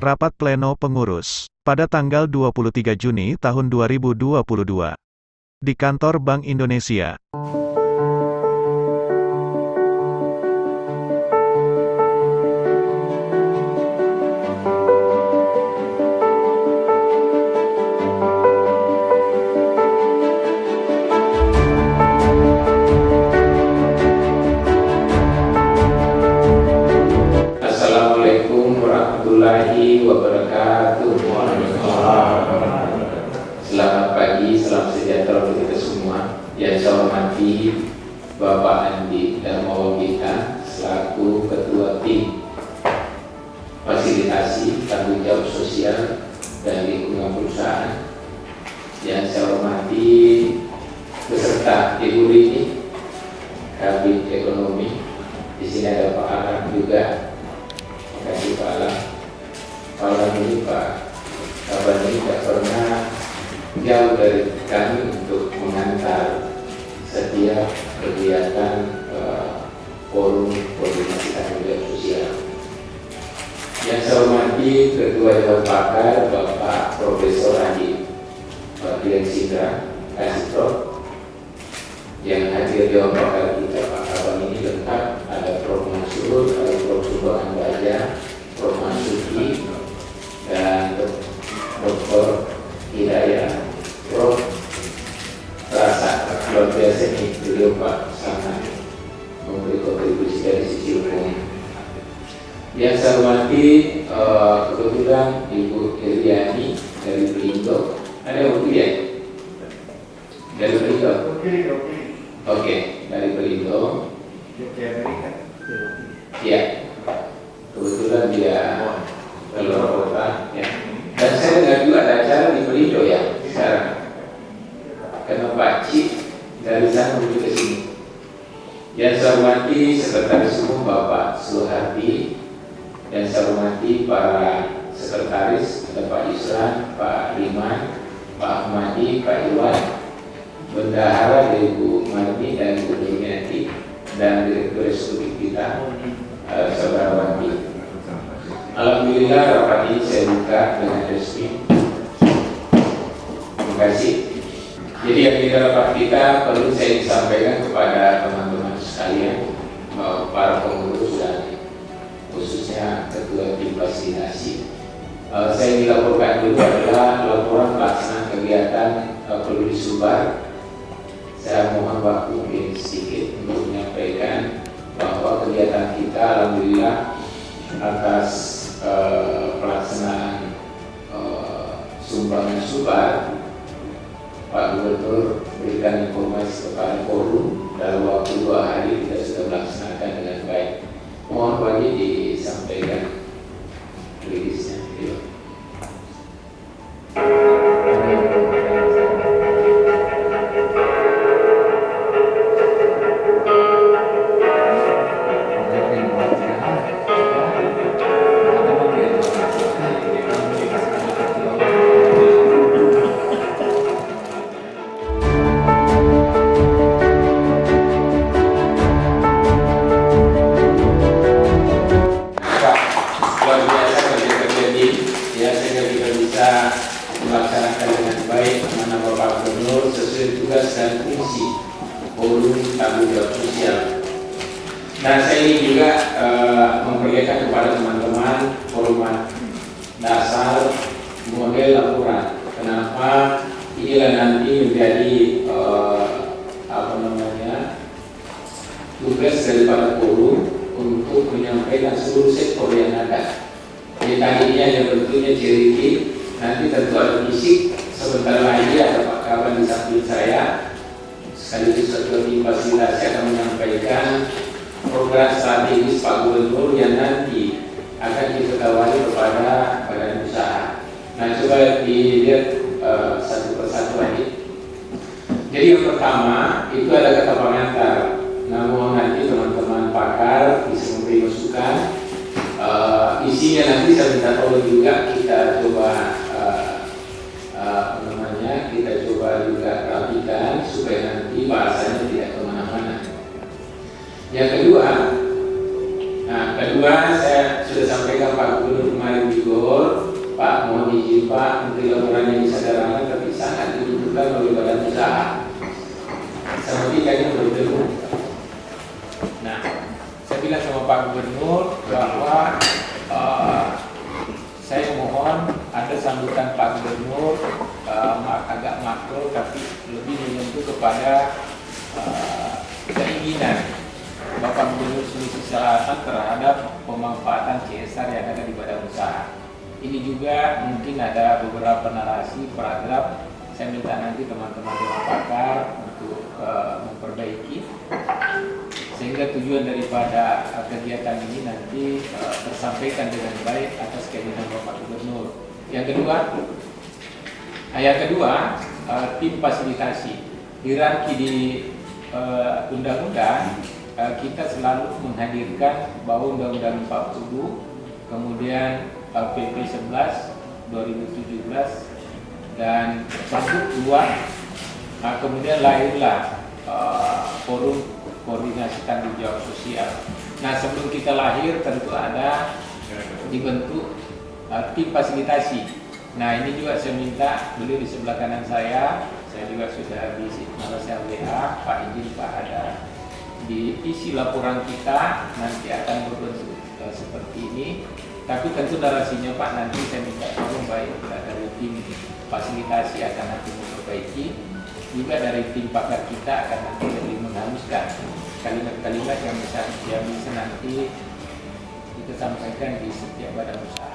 Rapat Pleno Pengurus, pada tanggal 23 Juni tahun 2022. Di Kantor Bank Indonesia. Assalamualaikum warahmatullahi wabarakatuh. Selamat pagi, salam sejahtera untuk kita semua. Yang saya hormati Bapak Andi Darmawangita selaku Ketua Tim Fasilitasi Tanggung Jawab Sosial dan Lingkungan Perusahaan. Yang saya hormati beserta Ibu Rini, Kabid Ekonomi. Di sini ada Pak Alam juga. Terima kasih Pak Alam. Pak Alam ini Pak Kabar ini tidak pernah jauh dari kami untuk mengantar setiap kegiatan forum koordinasi tanggung jawab sosial. Yang saya hormati Ketua Dewan Pakar Bapak Profesor Adi Bakrian Sindra, kasih Prof. Yang hadir Dewan Pakar kita Pak Kabar ini lengkap, ada Prof Mansur, ada Prof Sumbangan Baja, Prof Mansuki, dan Dr. Hidayah, Prof. Rasa luar biasa ini beliau Pak sangat memberi kontribusi dari sisi hukum. Yang saya hormati kebetulan Ibu Iriani dari Pelindo. Ada Ibu ya? Dari Pelindo? Oke, dari Pelindo. Ya, kebetulan dia keluar kota. Ya. Dan saya dengar juga ada acara di Pelindo ya sekarang. Karena Pak Cik dari sana menuju ke sini. Yang saya hormati Sekretaris Umum Bapak Suhardi, dan saya hormati para sekretaris, ada Pak Isran, Pak Riman, Pak Ahmadi, Pak Iwan, Bendahara dari Bu Marni dan Bu Demiati, dan Direktur Eksekutif kita, Saudara Wati. Alhamdulillah rapat ini saya buka dengan resmi. Terima kasih. Jadi yang di rapat kita perlu saya disampaikan kepada teman-teman sekalian, para pengurus dan khususnya Ketua Tim Fasilitasi. Saya dilaporkan dulu adalah laporan pelaksanaan kegiatan perlu Sumbar. Saya mohon waktu mungkin sedikit untuk menyampaikan bahwa kegiatan kita alhamdulillah atas pelaksanaan sumbangan Sumbar, Pak Gubernur berikan informasi kepada forum dalam waktu 2 hari kita sudah melaksanakan dengan baik. Mohon bagi disampaikan rilisnya. Melaksanakan dengan baik amanah Bapak Gubernur sesuai tugas dan fungsi forum tanggung jawab sosial. Dan saya ingin juga memperlihatkan kepada teman-teman forum dasar model laporan. Kenapa inilah nanti menjadi tugas daripada forum untuk menyampaikan seluruh sektor yang ada. Jadi tadinya yang bentuknya ciri. Nanti tentu ada fisik, sebentar lagi ada Pak Kaban di samping saya, sekaligus Ketua Tim Fasilitasi akan menyampaikan program strategis Pak Gubernur yang nanti akan ditawari kepada badan usaha. Nah, coba dilihat satu persatu lagi. Jadi yang pertama itu ada kata pengantar. Namun nanti teman-teman pakar bisa memberi masukan. Isinya nanti saya minta tolong juga kita coba kita coba juga rapikan supaya nanti bahasanya tidak kemana-mana. Yang kedua, saya sudah sampaikan Pak Gubernur kemarin di Gor, Pak mohon izin Pak, Menteri laporannya bisa darangan, tapi sangat dibutuhkan oleh badan usaha. Seperti kayaknya berdengung. Nah, saya bilang sama Pak Gubernur bahwa saya mohon ada sambutan Pak Gubernur agak makro, tapi lebih menyentuh kepada keinginan Bapak Gubernur Sulawesi Selatan terhadap pemanfaatan CSR yang ada di badan usaha. Ini juga mungkin ada beberapa narasi, paragraf. Saya minta nanti teman-teman dewan pakar untuk memperbaiki, sehingga tujuan daripada kegiatan ini nanti tersampaikan dengan baik atas keinginan Bapak Gubernur. Yang kedua, tim fasilitasi. Hierarki di undang-undang, kita selalu menghadirkan bahwa Undang-Undang 40, kemudian PP 11 2017 dan Pergub 2, kemudian lahirlah forum koordinasi tanggung jawab sosial. Nah, sebelum kita lahir tentu ada dibentuk tim fasilitasi. Nah, ini juga saya minta, beliau di sebelah kanan saya juga sudah di narasi LBA, Pak izin Pak ada diisi laporan kita, nanti akan berbentuk seperti ini. Tapi tentu narasinya Pak nanti saya minta tolong baik dari tim fasilitasi akan nanti memperbaiki, juga dari tim pakar kita akan nanti lebih menghaluskan kalimat-kalimat yang bisa nanti kita sampaikan di setiap badan usaha.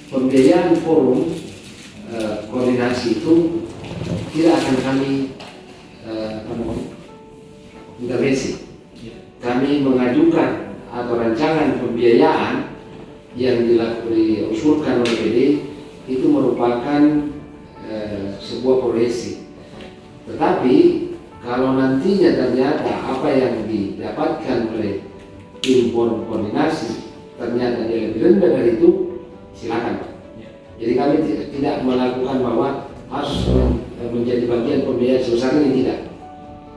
Pembiayaan forum koordinasi itu tidak akan kami intervensi. Kami mengajukan atau rancangan pembiayaan yang diusulkan oleh PD itu merupakan sebuah proyeksi. Tetapi kalau nantinya ternyata apa yang didapatkan oleh tim forum koordinasi ternyata dia lebih rendah dari itu, silakan. Jadi kami tidak melakukan bahwa harus menjadi bagian pembiayaan sebesar ini, tidak.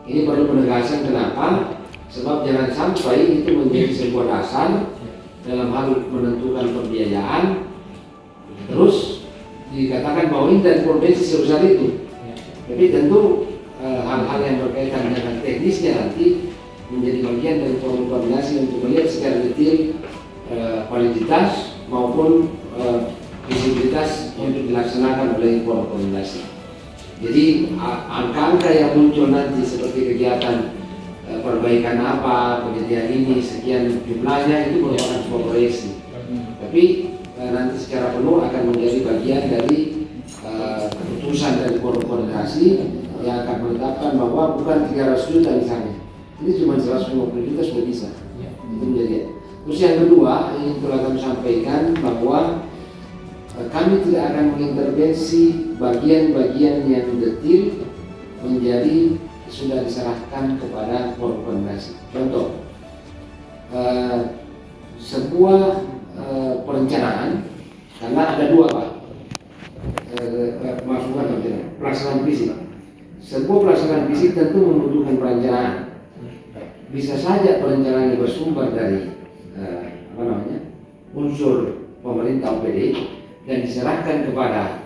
Ini perlu penegasan, kenapa? Sebab jangan sampai itu menjadi sebuah dasar dalam hal menentukan pembiayaan, terus dikatakan bahwa ini dari provinsi sebesar itu. Tapi tentu hal-hal yang berkaitan dengan teknisnya nanti menjadi bagian dari forum koordinasi untuk melihat secara detail validitas maupun visibilitas untuk dilaksanakan oleh forum koordinasi. Jadi angka-angka yang muncul nanti seperti kegiatan perbaikan apa, penyediaan ini, sekian jumlahnya, itu merupakan sebuah proyeksi. Tapi nanti secara penuh akan menjadi bagian dari keputusan dari forum koordinasi yang akan menetapkan bahwa bukan 300 juta misalnya, ini cuma 150 juta sudah bisa. Itu menjadi. Terus yang kedua, yang telah kami sampaikan bahwa kami tidak akan mengintervensi bagian-bagian yang detail menjadi sudah diserahkan kepada forum koordinasi. Contoh, sebuah perencanaan, karena ada dua Pak, maksudnya pelaksanaan visi. Sebuah pelaksanaan visi tentu membutuhkan perencanaan. Bisa saja perencanaan yang bersumber dari unsur pemerintah OPD dan diserahkan kepada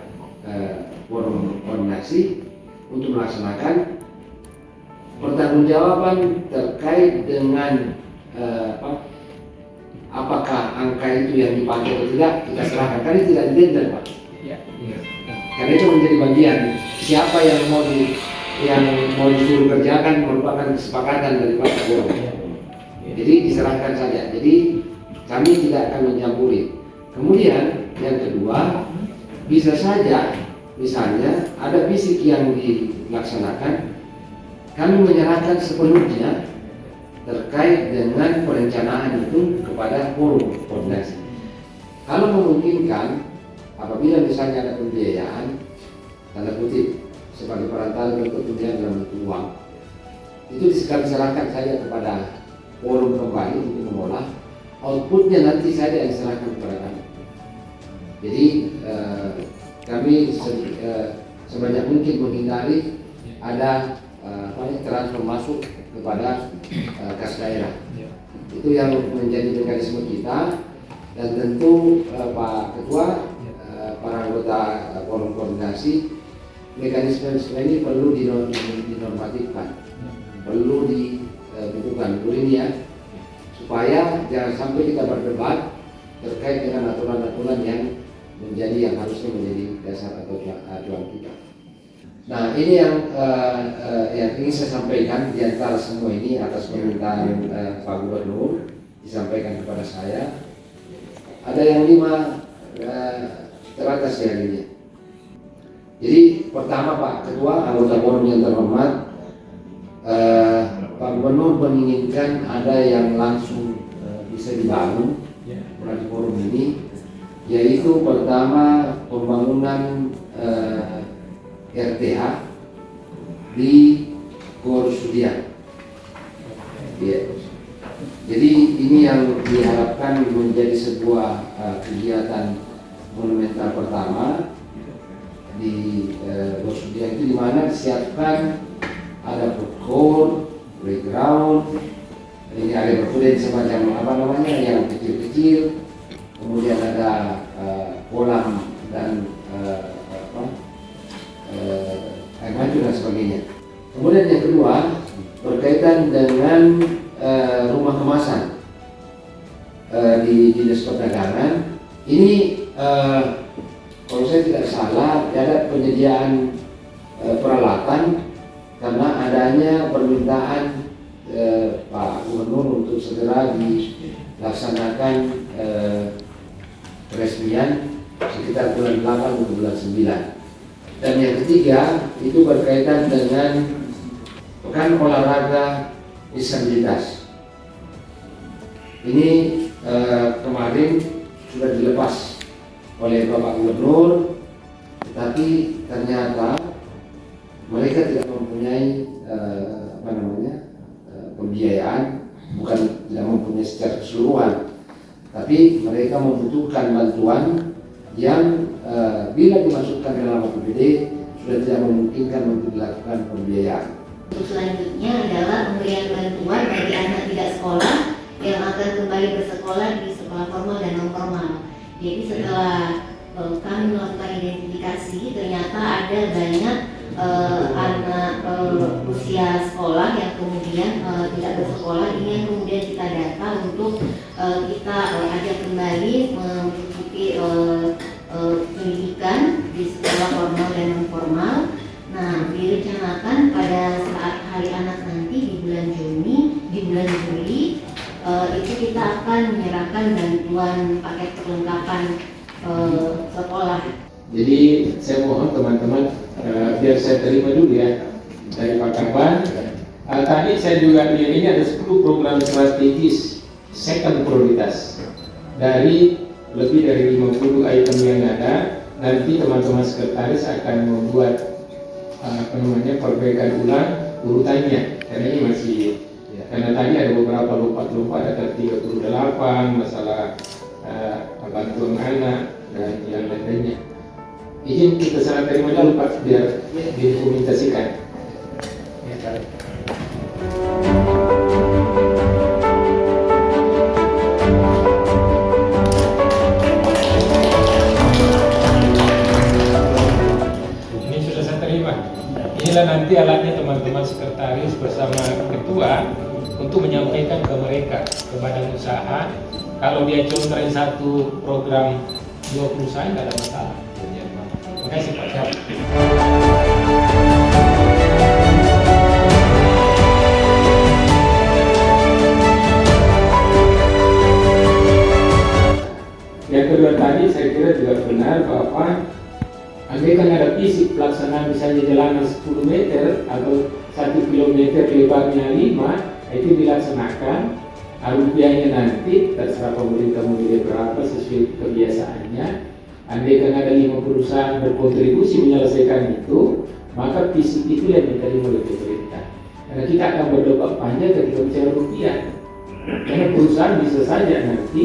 forum koordinasi untuk melaksanakan pertanggungjawaban terkait dengan apakah angka itu yang dipakai atau tidak, kita serahkan. Karena tidak didenda Pak. Karena itu menjadi bagian siapa yang mau disuruh kerjakan merupakan kesepakatan dari Pak Forum. Jadi diserahkan saja. Jadi kami tidak akan mencampuri. Kemudian yang kedua, bisa saja misalnya ada fisik yang dilaksanakan, kami menyerahkan sepenuhnya terkait dengan perencanaan itu kepada forum koordinasi. Kalau memungkinkan, apabila misalnya ada pembiayaan, tanda kutip, sebagai perantara bentuk pembiayaan dalam bentuk uang, itu diserahkan saja kepada forum kembali untuk mengolah, outputnya nanti saja yang diserahkan kepada kami. Jadi kami sebanyak mungkin menghindari ada transfer masuk kepada kas daerah. Itu yang menjadi mekanisme kita, dan tentu Pak Ketua, para anggota forum koordinasi, mekanisme ini perlu dinormatifkan, perlu dibukukan dulu ini ya, supaya jangan sampai kita berdebat terkait dengan aturan-aturan yang harusnya menjadi dasar atau acuan kita. Nah, ini yang ingin saya sampaikan di antara semua ini atas permintaan Pak Gubernur disampaikan kepada saya. Ada yang 5 teratas ya ini. Jadi pertama Pak Ketua, anggota forum yang terhormat, Pak Gubernur menginginkan ada yang langsung bisa dibangun di forum ini, yaitu pertama pembangunan RTH di Gor Sudiang. Jadi ini yang diharapkan menjadi sebuah kegiatan monumental pertama di Gor Sudiang, itu di mana disiapkan ada food court, playground, ini ada berkuda semacam yang kecil-kecil, kemudian ada kolam dan air mancur dan sebagainya. Kemudian yang kedua berkaitan dengan rumah kemasan di Dinas Perdagangan. Ini kalau saya tidak salah ada penyediaan peralatan karena adanya permintaan Pak Gubernur untuk segera dilaksanakan peresmian sekitar bulan 8 atau bulan 9. Dan yang ketiga itu berkaitan dengan pekan olahraga disabilitas. Ini kemarin sudah dilepas oleh Bapak Gubernur, tetapi ternyata mereka tidak mempunyai pembiayaan, bukan tidak mempunyai secara keseluruhan, tapi mereka membutuhkan bantuan yang bila dimasukkan dalam APBD sudah tidak memungkinkan untuk dilakukan pembiayaan. Selanjutnya adalah pemberian bantuan bagi anak tidak sekolah yang akan kembali bersekolah di sekolah formal dan non formal. Jadi setelah kami melakukan identifikasi, ternyata ada banyak anak usia sekolah yang kemudian tidak bersekolah. Ini yang kemudian kita data untuk kita ajak kembali mengikuti pendidikan di sekolah formal dan non formal. Nah, direncanakan pada saat Hari Anak nanti di bulan Juli itu kita akan menyerahkan bantuan paket perlengkapan sekolah. Jadi saya mohon teman-teman biar saya terima dulu ya dari Pak Kaban. Tadi saya juga lihat ini ada 10 program strategis second prioritas dari lebih dari 50 item yang ada. Nanti teman-teman sekretaris akan membuat perbaikan ulang urutannya, karena ini masih karena tadi ada beberapa lompat ada 38 masalah bantuan anak dan yang lainnya. Izin kita serah terima dulu Pak biar didokumentasikan. Ini sudah saya terima. Inilah nanti alatnya teman-teman sekretaris bersama ketua untuk menyampaikan ke mereka, ke badan usaha. Kalau dia contohin satu program 2 perusahaan tidak ada masalah. Terima kasih Pak Syaf. Yang kedua tadi saya kira juga benar bahwa andaikan ada visi pelaksanaan misalnya jalanan 10 meter atau 1 kilometer lebarnya 5, itu dilaksanakan. Rupiahnya nanti terserah pemerintah mau pilih berapa sesuai kebiasaannya. Andai kan ada 5 perusahaan berkontribusi menyelesaikan itu, maka fisik itu yang diterima oleh pemerintah. Karena kita akan berdebat panjang ketika bicara rupiah. Karena perusahaan bisa saja nanti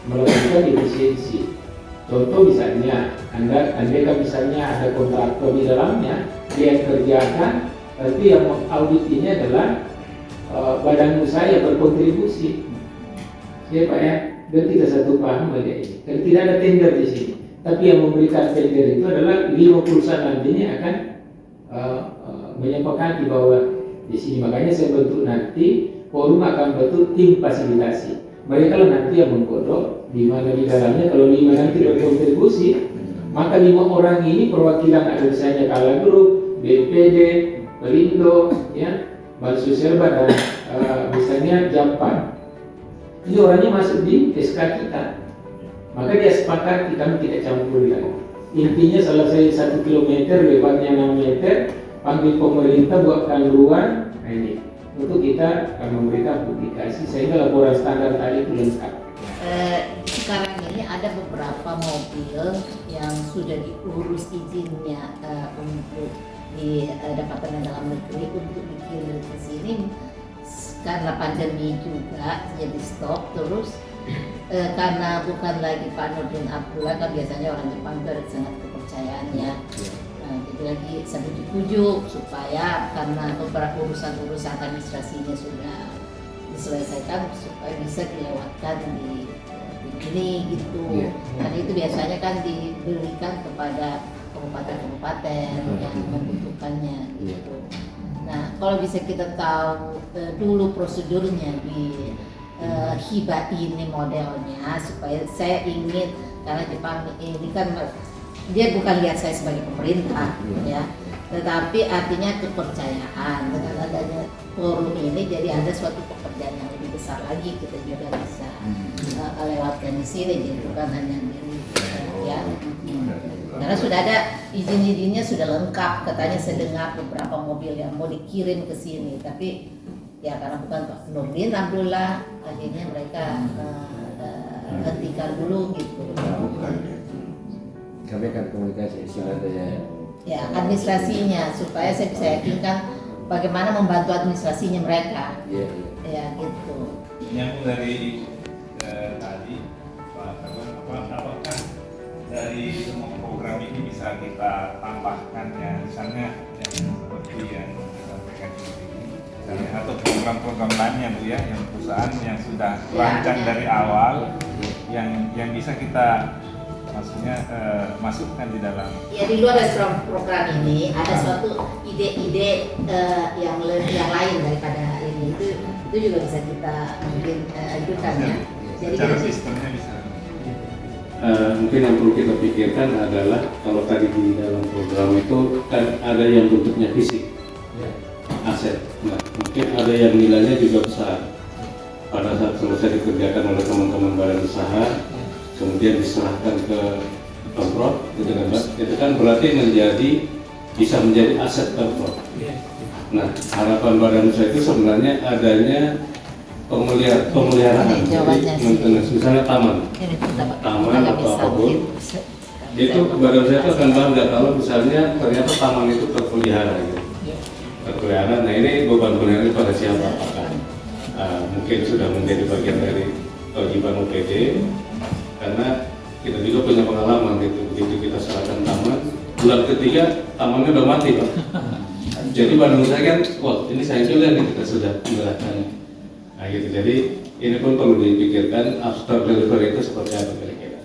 melakukan efisiensi. Contoh misalnya, andai kan misalnya ada kontraktor di dalamnya, dia yang kerjakan, tapi yang mengaudit ini adalah badan usaha yang berkontribusi. Ya Pak ya, dan kita satu paham aja ini. Karena tidak ada tender di sini. Tapi yang memberikan tender itu adalah 5 perusahaan nantinya akan menyepakati bahwa di sini. Makanya saya bentuk nanti forum akan bentuk tim fasilitasi. Mereka lah nanti yang menggodok di mana di dalamnya kalau 5 nanti berkontribusi, maka 5 orang ini perwakilan ada misalnya Kala Group, BPD, Pelindo, ya, Bank Sosial dan misalnya Japan. Ini orangnya masuk di SK kita. Maka dia sepakati, kami tidak campur lagi. Intinya selesai 1 kilometer, lebarnya 6 meter, panggil pemerintah buatkan ruang. Nah ini, untuk kita akan memberikan publikasi sehingga laporan standar tadi itu lengkap. Sekarang ini ada beberapa mobil yang sudah diurus izinnya untuk di Departemen Dalam Negeri untuk dikirim ke sini. Karena pandemi juga jadi stop terus. Karena bukan lagi Pak Nurdin Abdullah, kan biasanya orang Jepang itu ada sangat kepercayaannya. Nah, jadi lagi sampai dipujuk supaya karena beberapa urusan administrasinya sudah diselesaikan supaya bisa dilewatkan di ini gitu. Karena itu biasanya kan diberikan kepada kabupaten-kabupaten yang membutuhkannya gitu. Nah, kalau bisa kita tahu dulu prosedurnya di hibah ini modelnya, supaya saya ingin, karena Jepang ini kan dia bukan lihat saya sebagai pemerintah ya, tetapi artinya kepercayaan. Dengan adanya forum ini jadi ada suatu pekerjaan yang lebih besar lagi, kita juga bisa lewatkan di sini, jadi bukan hanya diri ya. Karena sudah ada izin-izinnya sudah lengkap, katanya saya dengar beberapa mobil yang mau dikirim ke sini, tapi ya karena bukan Pak Nurdin Abdullah, akhirnya mereka hentikan dulu gitu. Kami akan komunikasi istilahnya Ya administrasinya supaya saya bisa yakinkan bagaimana membantu administrasinya mereka. Ya gitu. Yang dari tadi Pak Kawan, apakah dari semua program ini bisa kita tambahkan ya, misalnya yang seperti yang disampaikan ini, misalnya, atau program-program lainnya Bu ya, yang perusahaan yang sudah rancang dari awal, yang bisa kita maksudnya masukkan di dalam. Ya di luar dari program ini ada suatu ide-ide yang lain daripada ini, itu juga bisa kita mungkin ajukan ya. Jadi secara sistemnya bisa. Mungkin yang perlu kita pikirkan adalah kalau tadi di dalam program itu kan ada yang bentuknya fisik, aset. Nah, mungkin ada yang nilainya juga besar. Pada saat selesai dikerjakan oleh teman-teman badan usaha, kemudian diserahkan ke Pemprov, itu kan berarti bisa menjadi aset Pemprov. Nah, harapan badan usaha itu sebenarnya adanya pemeliharaan, misalnya taman atau apapun, itu badan usaha itu akan bangga kalau misalnya ternyata taman itu terpelihara, gitu. Terpelihara. Nah ini beban pelihara pada siapa? Apakah mungkin sudah menjadi bagian dari kewajiban OPD, karena kita juga punya pengalaman gitu, begitu kita serahkan taman, bulan ketiga tamannya udah mati Pak. Jadi badan usaha kan, wah ini saya juga nih kita sudah menyerahkan. Nah gitu, jadi ini pun perlu dipikirkan after delivery itu seperti apa kira-kira.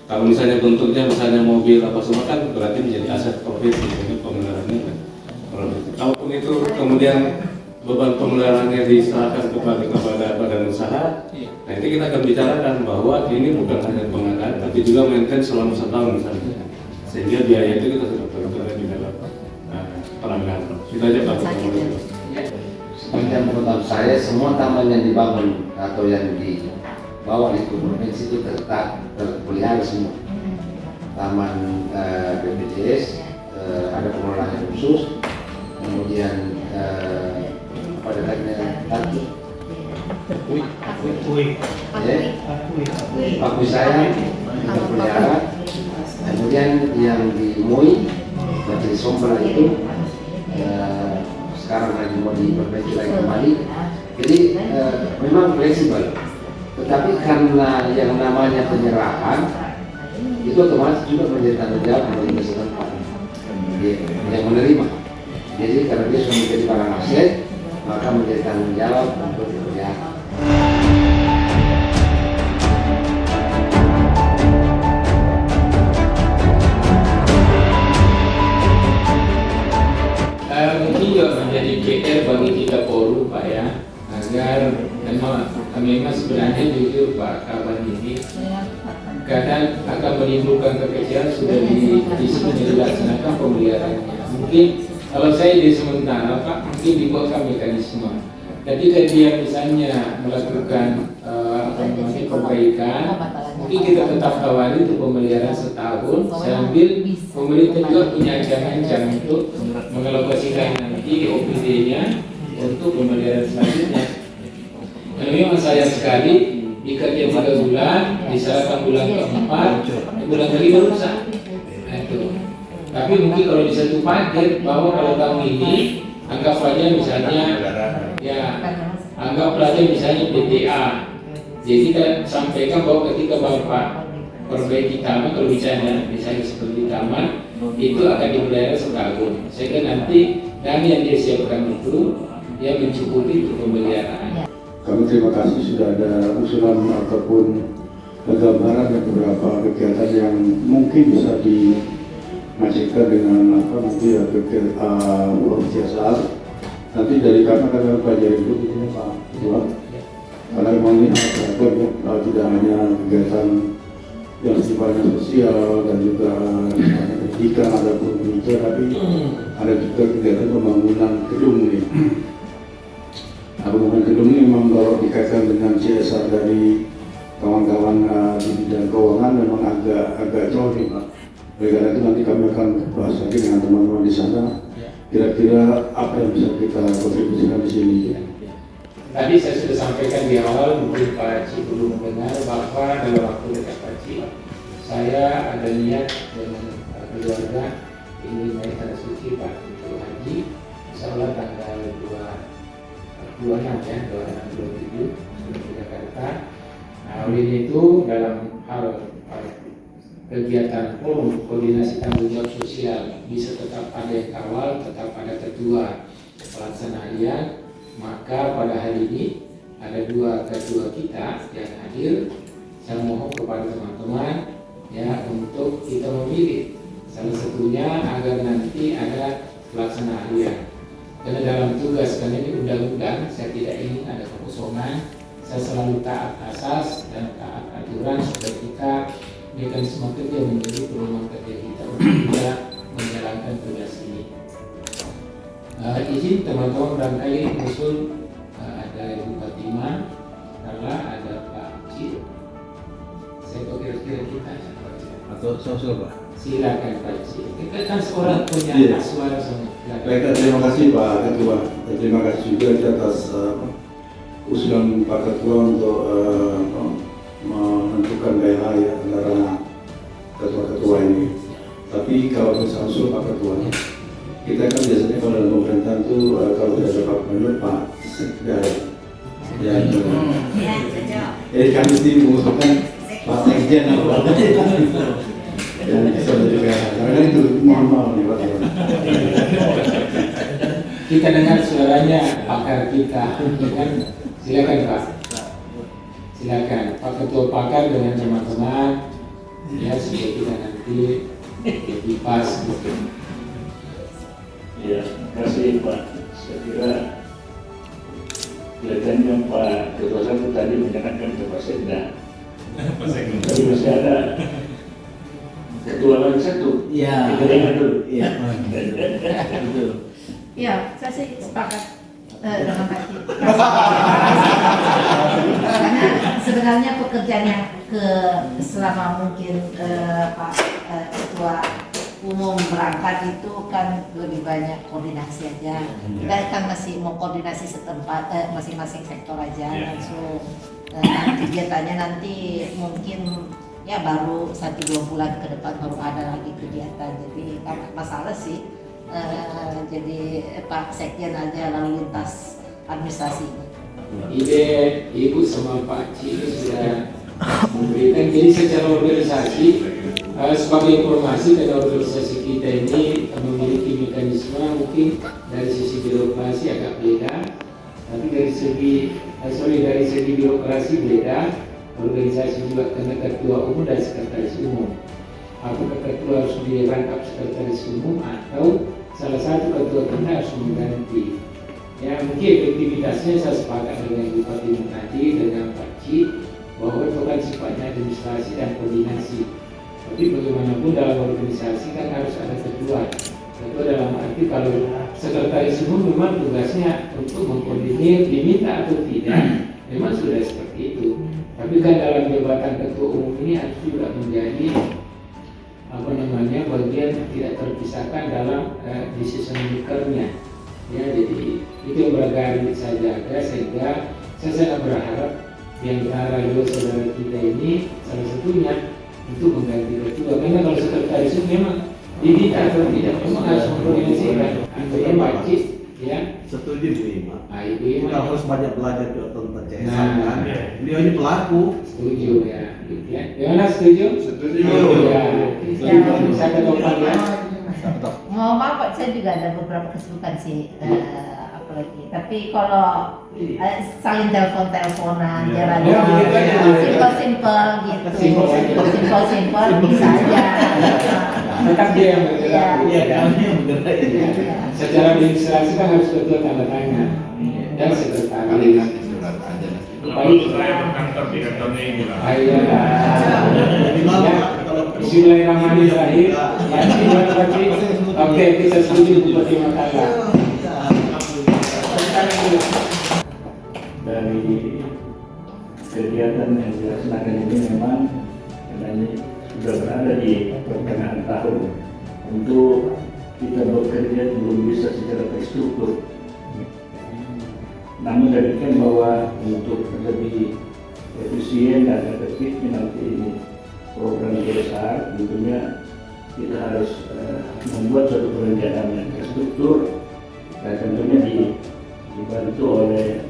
Kalau misalnya bentuknya misalnya mobil apa semua kan berarti menjadi aset provinsi, jadi pemeliharaannya kan provinsi. Kalaupun itu kemudian beban pemeliharaannya diserahkan kepada badan usaha, nah itu kita akan bicarakan bahwa ini bukan hanya pengadaan tapi juga maintain selama 1 tahun misalnya, sehingga biaya itu kita sudah perhitungkan di dalam penanganan. Kita aja Pak. Sepanjang menurut saya semua taman yang dibangun atau yang dibawa di provinsi itu tetap terpelihara semua. Taman BPJS ada pengelolaan khusus, kemudian pada tadi Paku saya kita pelihara. Kemudian yang di MUI Majelis Sombel itu sekarang lagi mau diperbaiki lagi kembali. Jadi memang fleksibel. Tetapi karena yang namanya penyerahan itu otomatis juga menjadi tanggung jawab dari setempat yang menerima. Jadi karena dia sudah menjadi barang aset, maka menjadi tanggung jawab untuk dipelihara. Mungkin juga menjadi PR bagi kita Polri Pak ya, agar memang sebenarnya jujur Pak, kawan ini kadang akan menimbulkan kekecewaan sudah di sini dilaksanakan pemeliharaannya. Mungkin kalau saya di sementara Pak, mungkin dibuatkan mekanisme. Ketika dia misalnya melakukan perbaikan, mungkin kita tetap kawali untuk pemeliharaan setahun, sambil pemerintah juga punya ancaman untuk mengalokasikan nanti OPD-nya untuk pemeliharaan selanjutnya. Nah, memang sayang sekali ikatnya 3 bulan, diserahkan bulan ke-4, bulan ke-5 rusak. Nah, itu. Tapi mungkin kalau di satu paket bahwa kalau tahun ini anggap saja misalnya ya anggaplah aja misalnya PTA. Jadi kita sampaikan bahwa ketika Bapak perbaiki taman, kalau misalnya seperti taman itu akan dipelihara setahun. Saya kira nanti dana yang dia siapkan itu dia mencukupi untuk pemeliharaan. Kami terima kasih sudah ada usulan ataupun gambaran dan beberapa kegiatan yang mungkin bisa dimasukkan dengan nanti ya kegiatan nanti dari kami akan pelajari dulu ini Pak Ketua, karena memang ini tidak hanya kegiatan yang sifatnya sosial dan juga pendidikan ataupun pendidikan, tapi ada juga kegiatan pembangunan gedung nih. Pembangunan gedung ini memang kalau dikaitkan dengan CSR dari kawan-kawan di bidang keuangan memang agak jauh nih Pak. Oleh karena itu nanti kami akan bahas lagi dengan teman-teman di sana. Kira-kira apa yang bisa kita kontribusikan di sini? Tadi saya sudah sampaikan di awal, mungkin Pak Cik belum mendengar, Bapak dalam waktu dekat Pak Cik, saya ada niat dengan keluarga ingin naik tanah suci Pak untuk haji, insya Allah tanggal 26 ya, 26-27 di Jakarta. Nah, oleh itu dalam hal kegiatan forum koordinasi tanggung jawab sosial bisa tetap ada yang kawal, tetap ada ketua pelaksana harian, maka pada hari ini ada 2 ketua kita yang hadir. Saya mohon kepada teman-teman ya untuk kita memilih salah satunya agar nanti ada pelaksana harian. Karena dalam tugas, karena ini undang-undang, saya tidak ingin ada kekosongan. Saya selalu taat asas dan taat aturan supaya kita mekanisme kerja menjadi peluang kerja kita untuk bisa menjalankan tugas ini. Izin teman-teman barangkali usul ada Ibu Fatimah, karena ada Pak Cik. Saya kira-kira kita Atau sosial Pak? Silakan Pak Cik. Kita kan seorang punya suara semua. Baik, terima kasih Pak Ketua. Terima kasih juga atas usulan Pak Ketua untuk menentukan daerah ya antara ketua-ketua ini. Tapi kalau misalnya usul Pak Ketua, kita kan biasanya kalau dalam pemerintahan itu kalau tidak ada Pak Gubernur, Pak Sekda ya. Jadi kami mesti mengusulkan Pak Sekjen apa yang bisa juga. Karena itu mohon nih Pak. Kita dengar suaranya pakar kita, kan? Silakan Pak. Silakan Pak Ketua Pakar dengan teman-teman ya supaya kita nanti lebih pas gitu. Ya, terima kasih Pak. Saya kira kelihatannya Pak Ketua Satu tadi menyerahkan ke Pak Sekda. Tapi masih ada ketua lagi satu. Iya. Kita dengar dulu. Iya. Betul. Ya, saya sih sepakat dengan Pak Cik. Karena sebenarnya pekerjaan yang selama mungkin Pak Ketua umum berangkat itu kan lebih banyak koordinasi aja. Kita kan masih mau koordinasi setempat, masing-masing sektor aja langsung. Kegiatannya nanti mungkin ya baru 1-2 bulan ke depan baru ada lagi kegiatan. Jadi tak masalah sih. Jadi Pak Sekjen aja lalu lintas administrasi. Ide Ibu sama Pak Ci sudah memberikan. Jadi secara organisasi, sebagai informasi dari organisasi kita ini memiliki mekanisme mungkin dari sisi birokrasi agak beda, tapi dari segi birokrasi beda. Organisasi juga karena ketua umum dan sekretaris umum. Apakah ketua harus dirangkap sekretaris umum atau salah satu ketua kita harus mengganti? Ya mungkin efektivitasnya saya sepakat dengan Bupati tadi dengan Pak Ci bahwa itu kan sifatnya administrasi dan koordinasi. Tapi bagaimanapun dalam organisasi kan harus ada ketua. Ketua dalam arti kalau sekretaris umum memang tugasnya untuk mengkoordinir, diminta atau tidak, memang sudah seperti itu. Tapi kan dalam jabatan ketua umum ini harus juga menjadi bagian tidak terpisahkan dalam decision maker-nya. Ya, jadi itu yang barangkali saya jaga, sehingga saya sangat berharap di antara dua saudara kita ini salah satunya untuk mengganti ketua. Karena kalau sekretaris itu memang diminta atau tidak memang harus mengkoordinasikan. Artinya wajib, ya. Setuju Bu Ima. Ibu Ima Kita harus banyak belajar juga tentang CSR kan. Beliau ini pelaku. Setuju ya. Gimana setuju? Setuju. Ya. Saya ketopang ya. Mau Pak, saya juga ada beberapa kesibukan sih, apalagi. Tapi kalau saling telepon-teleponan, jalan simpel-simpel gitu, simpel-simpel bisa aja. Tetap dia yang bergerak. Iya, kami yang bergerak. Secara administrasi kan harus ketua tanda tangan dan sekretaris. Kalau saya berkantor di kantornya ini lah. Ayo. Bismillahirrahmanirrahim. Oke, kita setuju Bupati Makassar. Dari kegiatan yang dilaksanakan ini memang karena ini sudah berada di pertengahan tahun, untuk kita bekerja belum bisa secara terstruktur. Namun demikian bahwa untuk lebih efisien dan efektifnya nanti ini program besar, tentunya kita harus membuat suatu perencanaan yang terstruktur dan tentunya dibantu oleh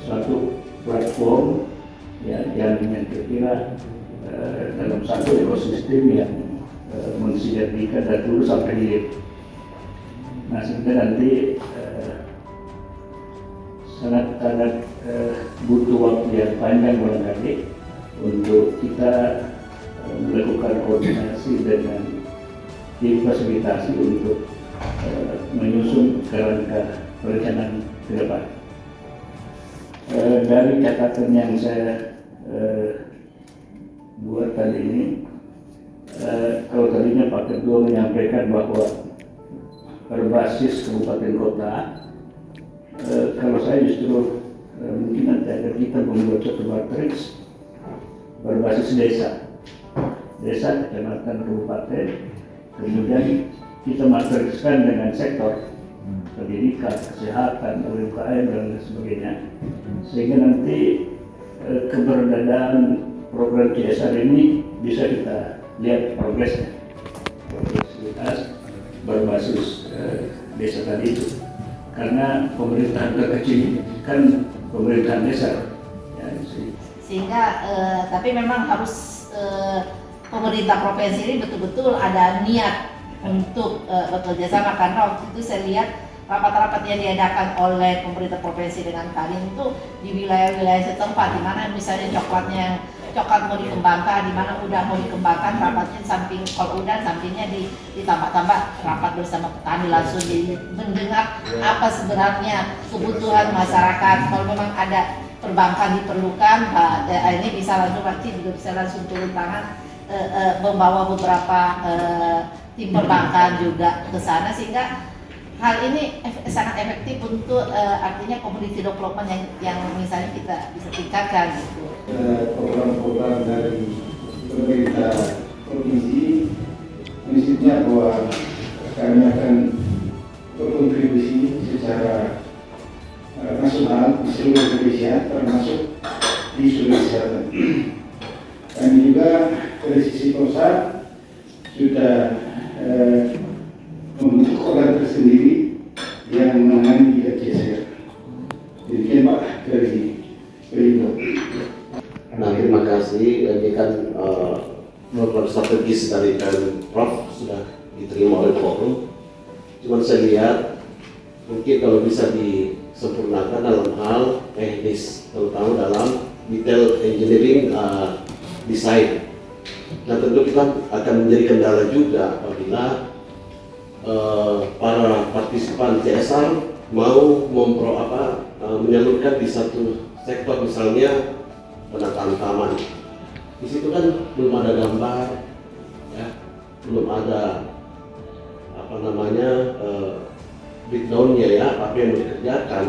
suatu platform ya, yang kira-kira dalam satu ekosistem yang mensinergikan dari dulu sampai hilir. Nah, sehingga nanti sangat butuh waktu yang panjang barangkali untuk kita melakukan koordinasi dengan difasilitasi untuk menyusun kerangka perencanaan ke depan. Dari catatan yang saya buat kali ini, kalau tadinya Pak Ketua menyampaikan bahwa berbasis kabupaten kota, kalau saya justru mungkin nanti agar kita membuat suatu matriks berbasis desa, kecamatan, kabupaten, kemudian kita matrikskan dengan sektor pendidikan, kesehatan, UMKM dan lain sebagainya, sehingga nanti keberadaan program CSR ini bisa kita lihat progresnya, progresivitas berbasis desa tadi itu. Karena pemerintahan terkecil kan pemerintahan desa, ya, sehingga tapi memang harus pemerintah provinsi ini betul-betul ada niat untuk bekerja sama, karena waktu itu saya lihat rapat-rapat yang diadakan oleh pemerintah provinsi dengan Kadin itu di wilayah-wilayah setempat, di mana misalnya coklat mau dikembangkan, di mana udah mau dikembangkan, rapatnya samping kalau udah sampingnya ditambah-tambah rapat bersama petani, langsung mendengar apa sebenarnya kebutuhan masyarakat. Kalau memang ada perbankan diperlukan, ini bisa langsung nanti juga bisa langsung turun tangan membawa beberapa tim perbankan juga ke sana, sehingga hal ini sangat efektif untuk artinya community development yang misalnya kita bisa tingkatkan gitu. Program-program dari pemerintah provinsi, Komisi intinya bahwa kami akan berkontribusi secara nasional di seluruh Indonesia, termasuk di Sulawesi Selatan. Kami juga dari sisi pusat sudah membentuk organ tersendiri yang menangani bidang geser. Demikian Pak dari Perindo. Nah, terima kasih. Ini kan program strategis dari Prof sudah diterima oleh forum. Cuman saya lihat mungkin kalau bisa disempurnakan dalam hal teknis, terutama dalam detail engineering design. Nah, tentu kita akan menjadi kendala juga apabila para partisipan CSR mau menyalurkan di satu sektor, misalnya penataan taman. Di situ kan belum ada gambar, ya, belum ada breakdown-nya ya, apa yang mau dikerjakan,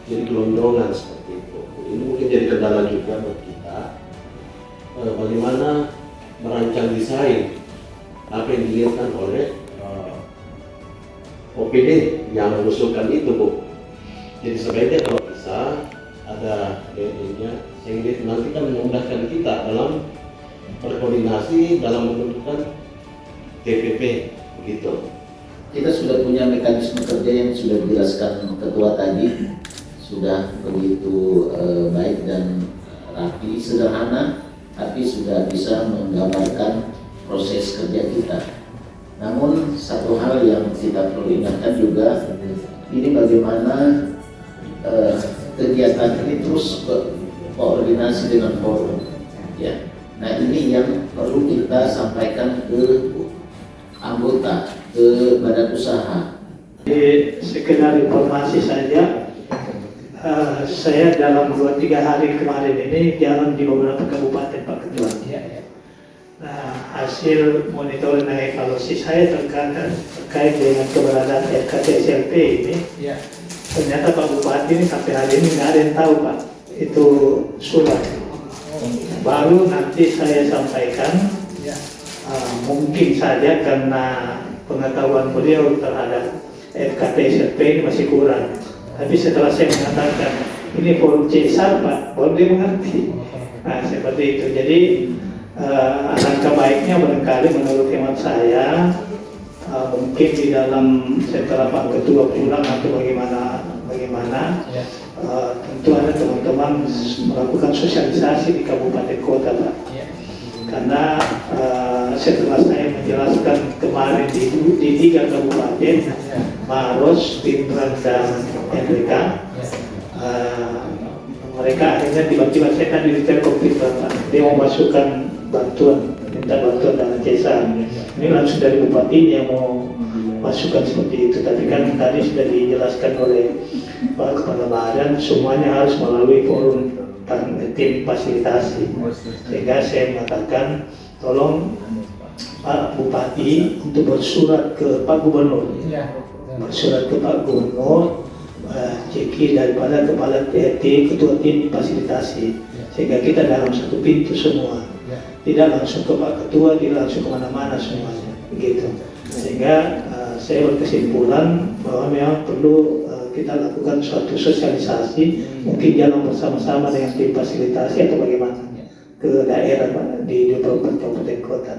jadi gelondongan seperti itu. Ini mungkin jadi kendala juga buat kita. Bagaimana merancang desain apa yang dilihatkan oleh OPD yang mengusulkan itu, Bu. Jadi sebaiknya kalau bisa ada BNI-nya, sehingga nanti kan memudahkan kita dalam berkoordinasi dalam menentukan TPP begitu. Kita sudah punya mekanisme kerja yang sudah dijelaskan Ketua tadi, sudah begitu baik dan rapi, sederhana, tapi sudah bisa menggambarkan proses kerja kita. Namun satu hal yang kita perlu ingatkan juga, ini bagaimana kegiatan ini terus koordinasi dengan forum, ya. Nah, ini yang perlu kita sampaikan ke anggota, ke badan usaha. Jadi sekedar informasi saja, saya dalam 2-3 hari kemarin ini jalan di beberapa kabupaten Pak Ketua. Nah, hasil monitoring dan evaluasi saya terkait dengan keberadaan RKTSLP ini, ternyata Pak Bupati ini sampai hari ini nggak ada yang tahu Pak itu surat. Baru nanti saya sampaikan, mungkin saja karena pengetahuan beliau terhadap RKTSLP ini masih kurang. Tapi setelah saya mengatakan ini forum CSR Pak, baru dia mengerti. Nah, seperti itu. Jadi alangkah baiknya barangkali menurut hemat saya, mungkin di dalam setelah Pak Ketua pulang atau bagaimana, tentu ada teman-teman melakukan sosialisasi di kabupaten kota Pak. Karena setelah saya menjelaskan kemarin di 3 kabupaten, Maros, Pindrang, dan NWK, mereka akhirnya tiba-tiba saya tadi ditelepon Pindrang, dia mau masukkan bantuan, minta bantuan dana CSR. Ini langsung dari bupati yang mau masukkan seperti itu. Tapi kan tadi sudah dijelaskan oleh Pak Kepala Badan, semuanya harus melalui forum tim fasilitasi. Sehingga saya mengatakan, tolong Pak Bupati untuk bersurat ke Pak Gubernur, bersurat ke Pak Gubernur, ceki daripada Kepala TRT, Ketua Tim Fasilitasi, sehingga kita dalam satu pintu semua. Tidak langsung ke Pak Ketua, tidak langsung kemana-mana semuanya, begitu. Sehingga saya berkesimpulan bahwa memang perlu kita lakukan suatu sosialisasi, mungkin jalan bersama-sama dengan tim fasilitasi atau bagaimana ke daerah di beberapa kabupaten kota.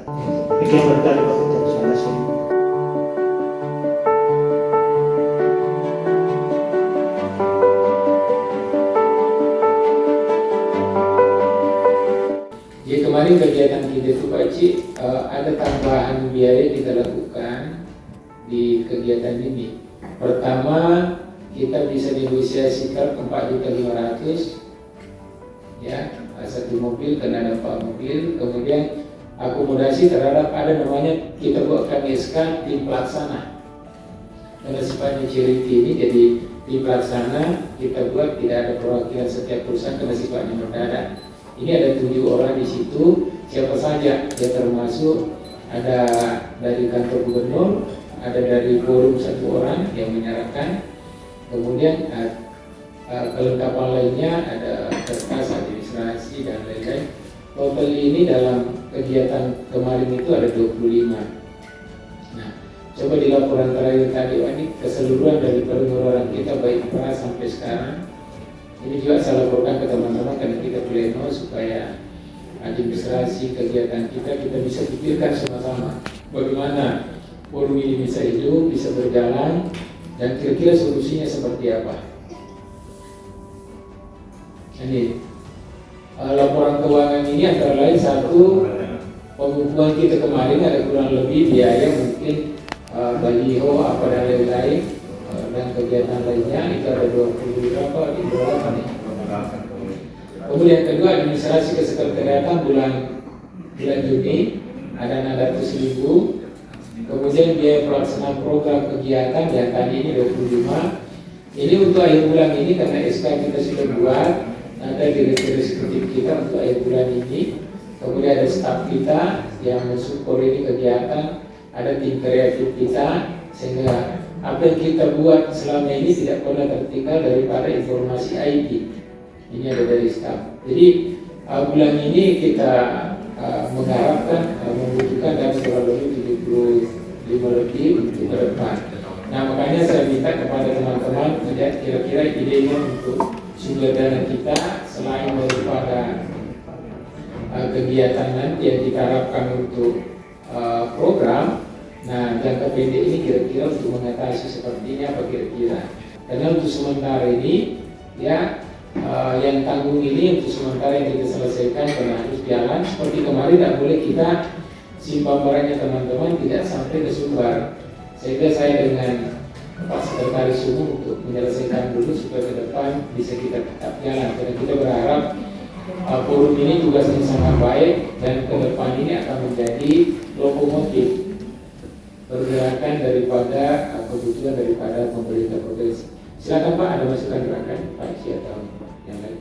Demikian barangkali Pak Ketua. Terima kasih. Jadi kemarin kegiatan kita itu Pak Cik, ada tambahan biaya kita lakukan di kegiatan ini. Pertama, kita bisa negosiasikan 4.500.000, ya, 1 mobil karena ada 4 mobil. Kemudian akomodasi terhadap ada namanya, kita buatkan SK tim pelaksana. Karena sifatnya charity ini, jadi tim pelaksana kita buat tidak ada perwakilan setiap perusahaan karena sifatnya mendadak. Ini ada 7 orang di situ, siapa saja, ya termasuk ada dari kantor gubernur, ada dari forum 1 orang yang menyerahkan, kemudian kelengkapan lainnya ada kertas administrasi dan lain-lain. Total ini dalam kegiatan kemarin itu ada 25. Nah, coba di laporan terakhir tadi, ini keseluruhan dari pengeluaran kita baik pra sampai sekarang. Ini juga saya laporkan ke teman-teman karena kita pleno supaya administrasi kegiatan kita bisa pikirkan sama-sama bagaimana forum ini bisa hidup, bisa berjalan, dan kira-kira solusinya seperti apa. Ini laporan keuangan ini antara lain satu, pembukuan kita kemarin ada kurang lebih biaya mungkin baliho apa dan lain-lain, dan kegiatan lainnya itu ada 20 berapa di berapa nih. Kemudian kedua, administrasi kesekretariatan bulan Juni ada 600.000. Kemudian biaya pelaksanaan program kegiatan yang tadi ini 25. Ini untuk akhir bulan ini karena SK kita sudah buat, ada direktur eksekutif kita untuk akhir bulan ini. Kemudian ada staf kita yang mensupport ini kegiatan, ada tim kreatif kita, sehingga apa yang kita buat selama ini tidak pernah tertinggal daripada informasi IT. Ini ada dari staf. Jadi bulan ini kita mengharapkan membutuhkan dana kurang lebih 75 lebih untuk ke depan. Nah, makanya saya minta kepada teman-teman melihat kira-kira idenya untuk sumber dana kita selain daripada kegiatan nanti yang kita harapkan untuk program. Nah, jangka pendek ini kira-kira untuk mengatasi seperti ini apa kira-kira? Karena untuk sementara ini ya yang tanggung ini untuk sementara yang kita selesaikan karena harus jalan seperti kemarin, tidak boleh kita simpan barangnya teman-teman tidak sampai ke Sumbar. Sehingga saya dengan Pak Sekretaris Umum untuk menyelesaikan dulu supaya ke depan bisa kita tetap jalan. Karena kita berharap forum ini tugasnya sangat baik dan ke depan ini akan menjadi lokomotif pergerakan daripada kebutuhan daripada pemerintah provinsi. Silakan Pak, ada masukan gerakan Pak Isi atau yang lain.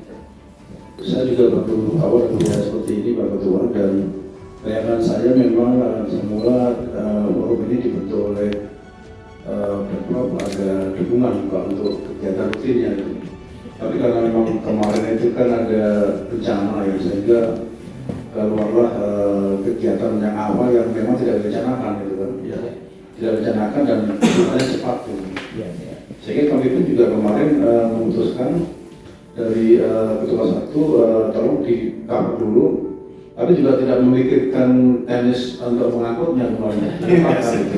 Saya juga baru awal melihat seperti ini Pak Ketua, dan bayangan saya memang semula forum ini dibentuk oleh Pemprov ada dukungan Pak untuk kegiatan rutinnya itu. Tapi karena memang kemarin itu kan ada bencana ya, sehingga keluarlah kegiatan yang awal yang memang tidak direncanakan gitu kan. Ya, tidak direncanakan dan sebenarnya cepat gitu. Sehingga kami pun juga kemarin memutuskan dari ketua satu tolong di cover dulu, tapi juga tidak memikirkan teknis untuk mengangkutnya kemarin. Gitu.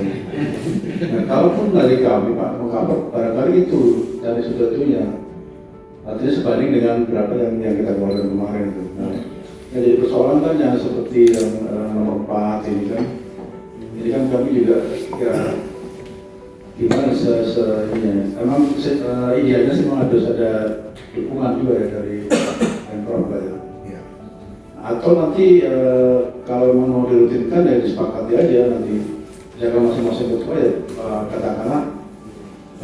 Nah, kalaupun dari kami Pak mengcover barangkali itu dari sudahnya, artinya sebanding dengan berapa yang kita keluarkan kemarin itu. Nah, yang jadi persoalan kan yang seperti yang nomor 4 ini kan. Ini kan kami juga ya, gimana ini emang idealnya sih memang harus ada dukungan juga ya dari Pemprov ya. Atau nanti kalau memang mau dirutinkan ya disepakati aja nanti jaga masing-masing ketua ya katakanlah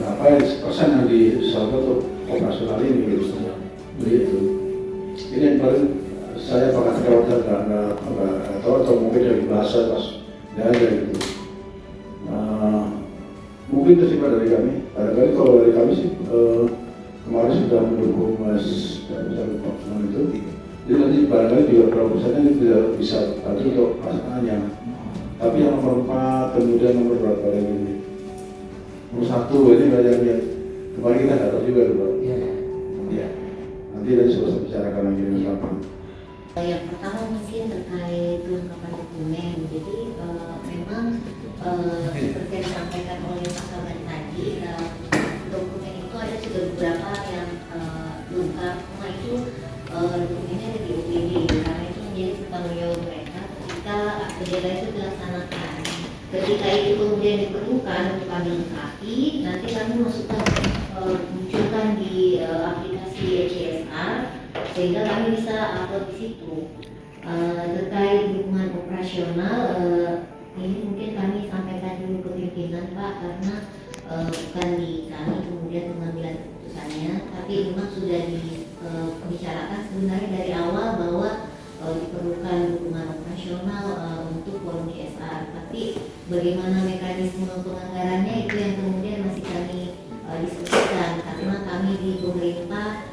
berapa ya persen yang disalurkan untuk operasional ini gitu. Begitu. Ini yang paling saya pakai khawatir nggak tahu atau mungkin dari bahasa pas nggak ada gitu. Mungkin itu sih Pak dari kami. Barangkali kalau dari kami sih kemarin sudah mendukung Mas Pak itu. Jadi nanti barangkali juga proposalnya itu tidak bisa bantu untuk pasangannya. Tapi yang nomor 4 kemudian nomor berapa lagi ini? Nomor 1 ini banyak yang kemarin kita nggak tahu juga tuh Pak. Iya. Nanti dari selesai bicarakan lagi dengan Bapak. Yang pertama mungkin terkait kelengkapan dokumen. Jadi memang seperti yang disampaikan oleh Pak Kaban tadi, dokumen itu ada sudah beberapa yang lengkap. Semua itu dokumennya ada di UPD, karena itu menjadi tanggung jawab mereka ketika kegiatan itu dilaksanakan. Ketika itu kemudian diperlukan untuk kami lengkapi, nanti kami masukkan munculkan di aplikasi ECSR sehingga kami bisa upload di situ. Terkait dukungan operasional, ini mungkin kami sampaikan dulu ke pimpinan Pak, karena bukan di kami kemudian pengambilan keputusannya, tapi memang sudah dibicarakan sebenarnya dari awal bahwa diperlukan dukungan operasional untuk forum CSR. Tapi bagaimana mekanisme penganggarannya itu yang kemudian masih kami diskusikan, karena kami di pemerintah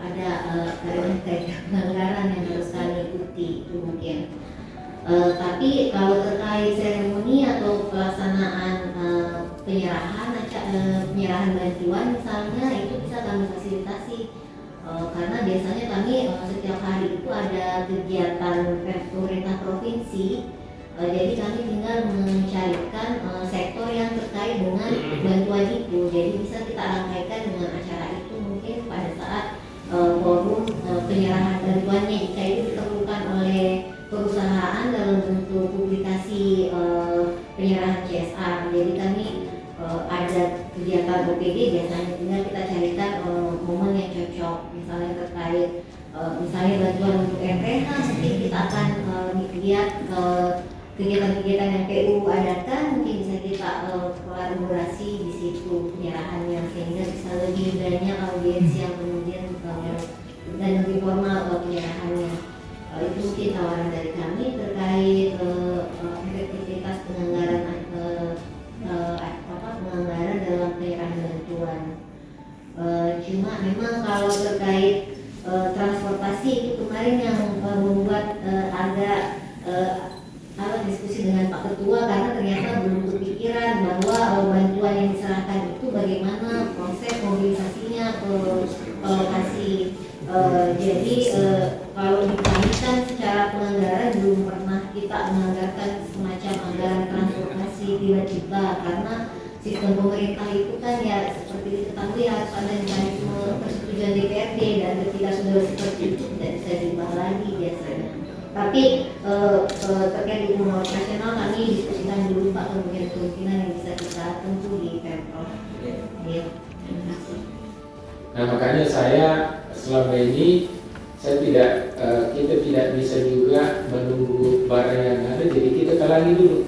ada kaidah penganggaran yang harus kami ikuti itu mungkin. Tapi kalau terkait seremoni atau pelaksanaan karena biasanya kami setiap hari itu ada kegiatan pemerintah provinsi. Jadi kami tinggal mencarikan sektor yang terkait dengan bantuan itu. Jadi bisa kita rangkaikan dengan acara itu mungkin pada saat forum penyerahan bantuannya jika itu diperlukan oleh perusahaan dalam bentuk publikasi penyerahan CSR. Jadi kami ada kegiatan OPD, biasanya tinggal kita carikan momen yang cocok, misalnya terkait misalnya bantuan untuk MPH, mungkin kita akan lihat kegiatan-kegiatan yang PU adakan, mungkin bisa kita kolaborasi di situ penyerahannya sehingga bisa lebih banyak audiens yang kemudian dan lebih formal penyerahannya. Itu mungkin tawaran dari kami terkait efektivitas penganggaran penganggaran dalam penyerahan bantuan. Cuma memang kalau terkait transportasi itu kemarin yang membuat agak diskusi dengan Pak Ketua karena ternyata belum kepikiran bahwa bantuan yang diserahkan itu bagaimana proses mobilisasinya ke lokasi. Jadi kalau dibandingkan secara penganggaran belum pernah kita menganggarkan semacam anggaran transportasi tiba-tiba karena sistem pemerintah itu kan ya seperti diketahui harus ada mekanisme persetujuan DPRD dan ketika sudah seperti itu tidak bisa diubah lagi biasanya. Tapi terkait hubungan operasional kami diskusikan dulu Pak kemungkinan yang bisa kita tempuh di Pemprov. Ya, terima kasih. Nah makanya saya selama ini kita tidak bisa juga menunggu barang yang ada, jadi kita talangi dulu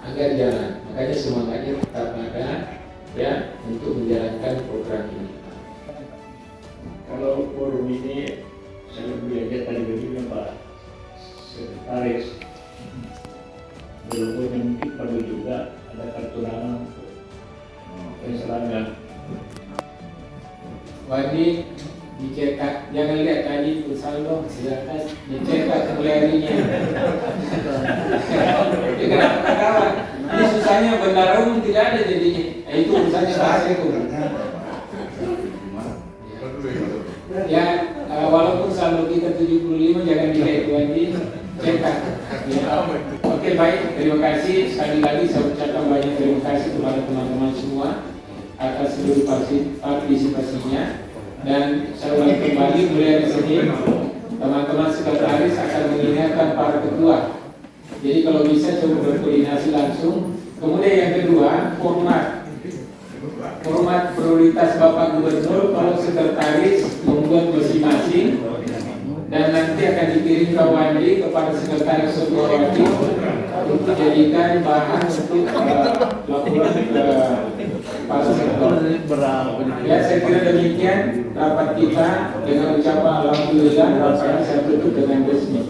agar jalan. Makanya semangatnya tetap ada ya untuk menjalankan program ini. Kalau forum ini saya belajar tadi begini Pak Sekretaris, belum mungkin perlu juga ada kartu nama untuk penselangan. Wadi dicetak, jangan lihat tadi itu saldo, silakan dicetak kelerinya. Kenapa kawan? Ini susahnya bendara umum tidak ada jadinya. Itu urusannya bahasa itu. Ya, walaupun saldo kita 75 jangan dilihat itu lagi, cetak. Ya. Oke baik, terima kasih sekali lagi saya ucapkan banyak terima kasih kepada teman-teman semua atas seluruh partisipasinya. Dan saya ulangi kembali mulai dari sini teman-teman sekretaris akan mengingatkan para ketua. Jadi kalau bisa coba berkoordinasi langsung. Kemudian yang kedua, format prioritas Bapak Gubernur kalau sekretaris membuat masing-masing dan nanti akan dikirim ke Wandi kepada sekretaris ketua Wandi untuk dijadikan bahan untuk laporan ke para sektor. Ya saya kira demikian rapat kita dengan ucapan alhamdulillah, rasanya saya tutup dengan resmi.